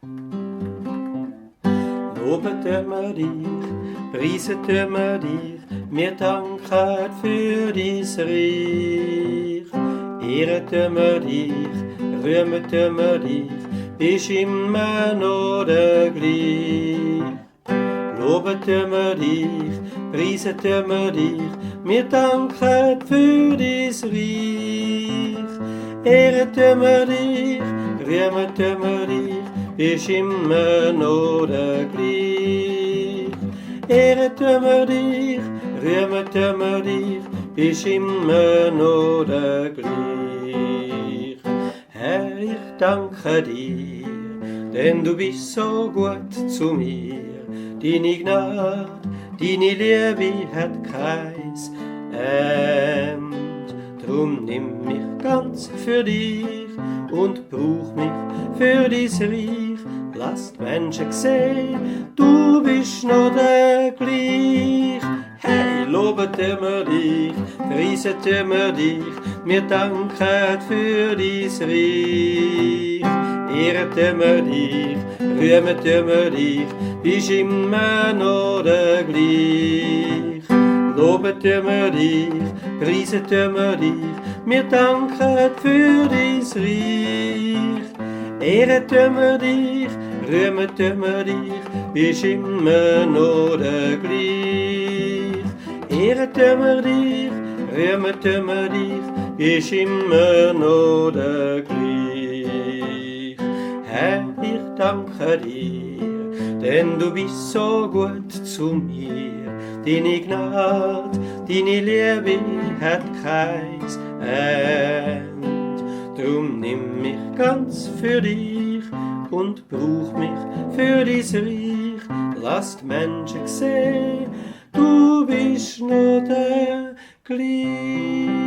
Loben wir dich, preisen wir dich, wir danken für dein Reich. Ehren wir dich, rühmen wir dich, bist immer noch der gleich. Loben wir dich, preisen wir dich, wir danken für dein Reich. Ehren wir dich, rühmen wir dich, bist immer noch der gleich. Ehren wir dich, rühmen wir dich, bist immer noch der gleich. Herr, ich danke dir, denn du bist so gut zu mir. Deine Gnade, deine Liebe hat keins End. Drum nimm mich ganz für dich und brauch mich für dein Reich. Lass die Menschen sehen, du bist noch der gleich. Hey, loben wir dich, preisen wir dich, wir danken für dein Reich. Ehren wir dich, rühmen wir dich, bist immer noch der gleich. Loben wir dich, preisen wir dich, wir danken für dein Reich. Ehren wir dich, rühmen wir dich, bist immer noch der gleich. Ehren wir dich, rühmen wir dich, bist immer noch der gleich. Herr, ich danke dir, denn du bist so gut zu mir. Deine Gnade, deine Liebe hat keins End. Drum nimm mich ganz für dich und brauch mich für dein Reich. Lass die Menschen sehen, du bist noch der gleich.